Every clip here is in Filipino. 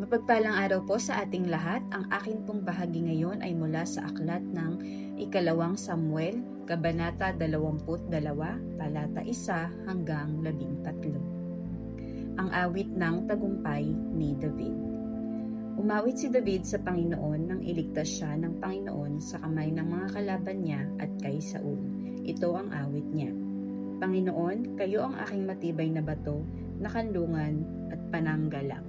Mapagpalang araw po sa ating lahat. Ang akin pong bahagi ngayon ay mula sa aklat ng Ikalawang Samuel, Kabanata 22, Talata 1 hanggang 13. Ang awit ng tagumpay ni David. Umawit si David sa Panginoon nang iligtas siya ng Panginoon sa kamay ng mga kalaban niya at kay Saul. Ito ang awit niya. Panginoon, kayo ang aking matibay na bato, na kanlungan at pananggalang.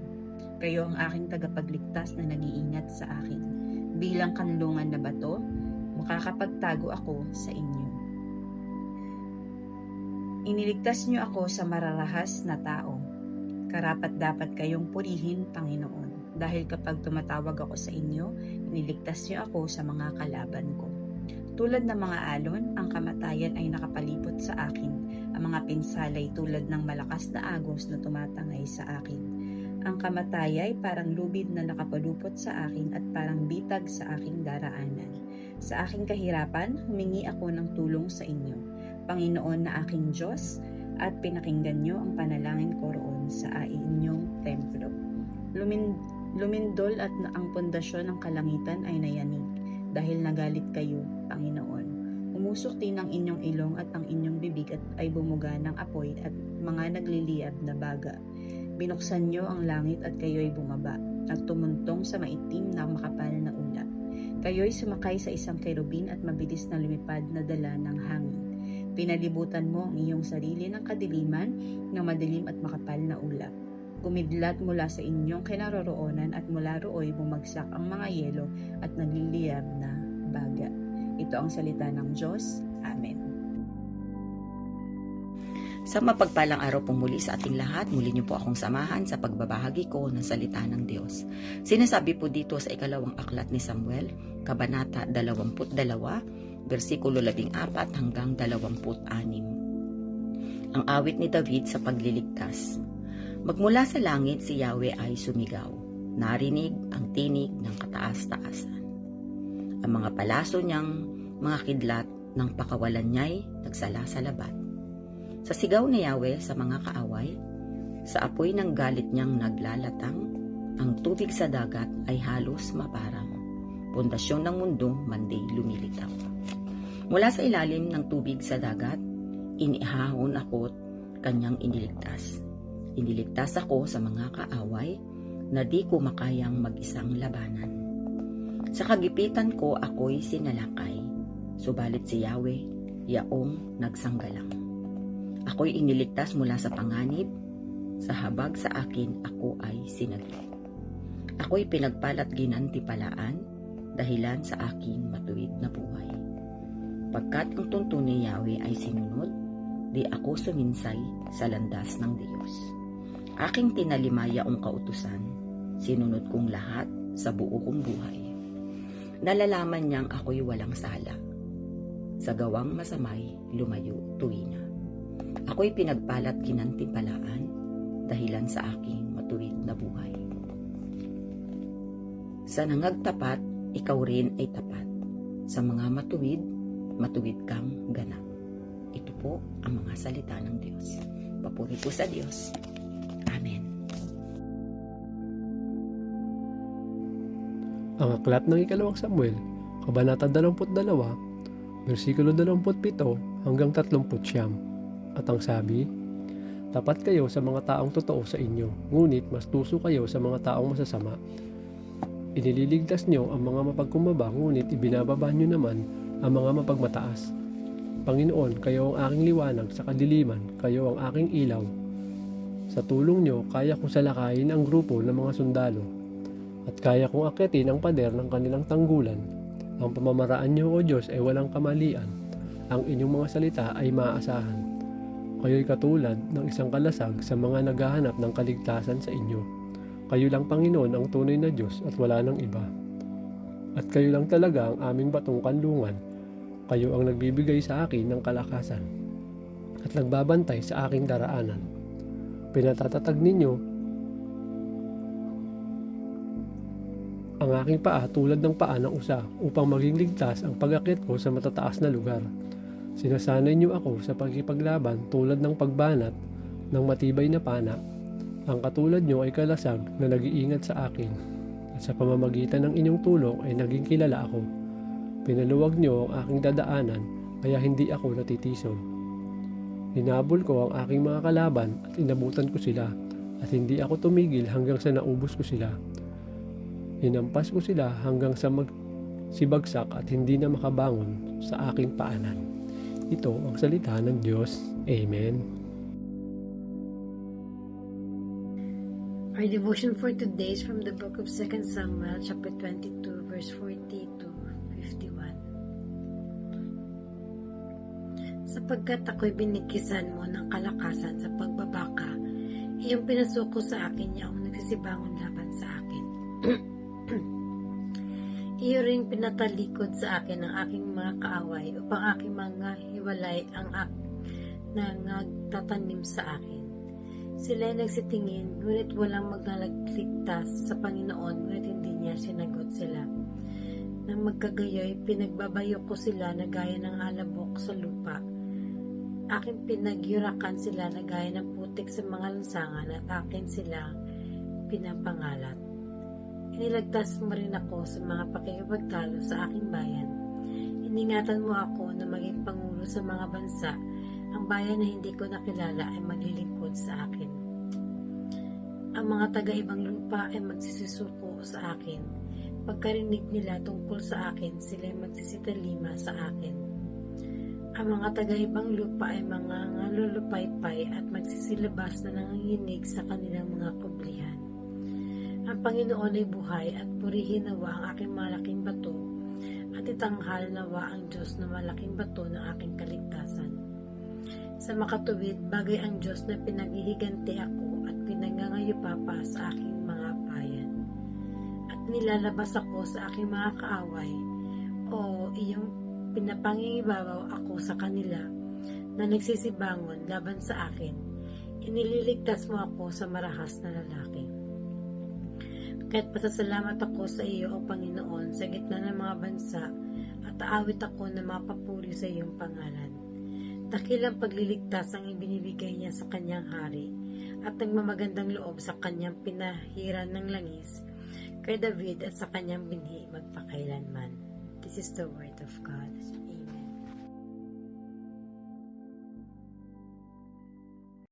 Kayo ang aking tagapagligtas na nag-iingat sa akin. Bilang kanlungan na bato, makakapagtago ako sa inyo. Iniligtas niyo ako sa mararahas na tao. Karapat-dapat kayong purihin, Panginoon, dahil kapag tumatawag ako sa inyo, iniligtas niyo ako sa mga kalaban ko. Tulad ng mga alon, ang kamatayan ay nakapalibot sa akin. Ang mga pinsalay tulad ng malakas na agos na tumatangay sa akin. Ang kamatay ay parang lubid na nakapalupot sa akin at parang bitag sa aking daraanan. Sa aking kahirapan, humingi ako ng tulong sa inyo, Panginoon na aking Diyos, at pinakinggan niyo ang panalangin ko roon sa inyong templo. Lumindol at ang pundasyon ng kalangitan ay nayanig, dahil nagalit kayo, Panginoon. Umusok din ang inyong ilong at ang inyong bibig ay bumuga ng apoy at mga nagliliyab na baga. Binuksan niyo ang langit at kayo'y bumaba at tumuntong sa maitim na makapal na ulap. Kayo'y sumakay sa isang kerubin at mabilis na lumipad na dala ng hangin. Pinalibutan mo ang iyong sarili ng kadiliman ng madilim at makapal na ulap. Kumidlat mula sa inyong kinaroroonan at mula rooy bumagsak ang mga yelo at nagliliyab na baga. Ito ang salita ng Diyos. Amen. Sa mapagpalang araw po muli sa ating lahat, muli niyo po akong samahan sa pagbabahagi ko ng salita ng Diyos. Sinasabi po dito sa ikalawang aklat ni Samuel, Kabanata 22, versikulo 14 hanggang 26. Ang awit ni David sa pagliligtas. Magmula sa langit si Yahweh ay sumigaw. Narinig ang tinig ng kataas-taasan. Ang mga palaso niyang mga kidlat ng pakawalan niya'y nagsala sa labat. Sa sigaw ni Yahweh sa mga kaaway, sa apoy ng galit niyang naglalatang, ang tubig sa dagat ay halos maparang. Pundasyon ng mundo manday lumilitaw. Mula sa ilalim ng tubig sa dagat, inihahon ako't kanyang iniligtas. Iniligtas ako sa mga kaaway na di ko makayang mag-isang labanan. Sa kagipitan ko ako'y sinalakay, subalit si Yahweh, yaong nagsanggalang. Ako'y iniligtas mula sa panganib, sa habag sa akin ako ay sinagip. Ako'y pinagpalat ginantipalaan, dahilan sa aking matuwid na buhay. Pagkat ang tuntunin ni Yahweh ay sinunod, di ako suminsay sa landas ng Diyos. Aking tinalimaya ang kautusan, sinunod kong lahat sa buo kong buhay. Nalalaman niyang ako'y walang sala. Sa gawang masamay, lumayo tuwina. Ako'y pinagpalat ginantimpalaan, dahilan sa aking matuwid na buhay. Sa nangagtapat, ikaw rin ay tapat. Sa mga matuwid, matuwid kang ganap. Ito po ang mga salita ng Diyos. Papuri po sa Diyos. Amen. Ang aklat ng ikalawang Samuel, Kabanata 22, versikulo 27 hanggang 39. At ang sabi, tapat kayo sa mga taong totoo sa inyo, ngunit mas tuso kayo sa mga taong masasama. Inililigtas nyo ang mga mapagkumbaba, ngunit ibinababa nyo naman ang mga mapagmataas. Panginoon, kayo ang aking liwanag sa kadiliman, kayo ang aking ilaw. Sa tulong nyo, kaya kong salakayin ang grupo ng mga sundalo, at kaya kong akitin ang pader ng kanilang tanggulan. Ang pamamaraan nyo, O Diyos, ay walang kamalian. Ang inyong mga salita ay maaasahan. Kayo'y katulad ng isang kalasag sa mga naghahanap ng kaligtasan sa inyo. Kayo lang, Panginoon, ang tunay na Diyos at wala nang iba. At kayo lang talaga ang aming batong kanlungan. Kayo ang nagbibigay sa akin ng kalakasan at nagbabantay sa aking daraanan. Pinatatatag ninyo ang aking paa tulad ng paa ng usa upang maging ligtas ang pag-akyat ko sa matataas na lugar. Sinasanay niyo ako sa pagkipaglaban tulad ng pagbanat ng matibay na pana. Ang katulad nyo ay kalasag na nag-iingat sa akin, at sa pamamagitan ng inyong tulong ay naging kilala ako. Pinaluwag nyo ang aking dadaanan, kaya hindi ako natitison. Hinabol ko ang aking mga kalaban at inabutan ko sila, at hindi ako tumigil hanggang sa naubos ko sila. Hinampas ko sila hanggang sa sibagsak at hindi na makabangon sa aking paanan. Ito ang salita ng Diyos. Amen. Our devotion for today is from the book of 2 Samuel, chapter 22, verse 40 to 51. Sapagkat ako'y binikisan mo ng kalakasan sa pagbabaka, iyong pinasuko sa akin niya ang nagsisibangon laban sa akin. Iyo ring pinatalikod sa akin ang aking mga kaaway upang aking mga hiwalay ang nagtatanim sa akin. Sila ay nagsitingin, ngunit walang magnaligtas sa Panginoon, ngunit hindi niya sinagot sila. Nang magkagayoy, pinagbabayo ko sila na gaya ng alabok sa lupa. Aking pinagyurakan sila na gaya ng putik sa mga lansangan at akin sila pinapangalat. Inilagtas mo rin ako sa mga pakikipagtalo sa aking bayan. Iningatan mo ako na maging pangulo sa mga bansa. Ang bayan na hindi ko nakilala ay maglilingkod sa akin. Ang mga taga-ibang lupa ay magsisisuko sa akin. Pagkarinig nila tungkol sa akin, sila ay magsisitalima sa akin. Ang mga taga-ibang lupa ay mga ngalulupaypay at magsisilabas na nanginginig sa kanilang mga kublihan. Ang Panginoon ay buhay at purihin nawa ang aking malaking bato at itanghal nawa ang Diyos na malaking bato ng aking kaligtasan. Sa makatuwid, bagay ang Diyos na pinaghihiganti ako at pinangangayupapa sa aking mga bayan. At nilalabas ako sa aking mga kaaway, o iyong pinapangingibabaw ako sa kanila na nagsisibangon laban sa akin. Inililigtas mo ako sa marahas na lalaki. Kaya't pasasalamat ako sa iyo, O Panginoon, sa gitna ng mga bansa, at aawit ako na mapapuri sa iyong pangalan. Dakilang pagliligtas ang ibinibigay niya sa kanyang hari at nagmamagandang loob sa kanyang pinahiran ng langis kay David at sa kanyang binhi magpakailanman. This is the word of God.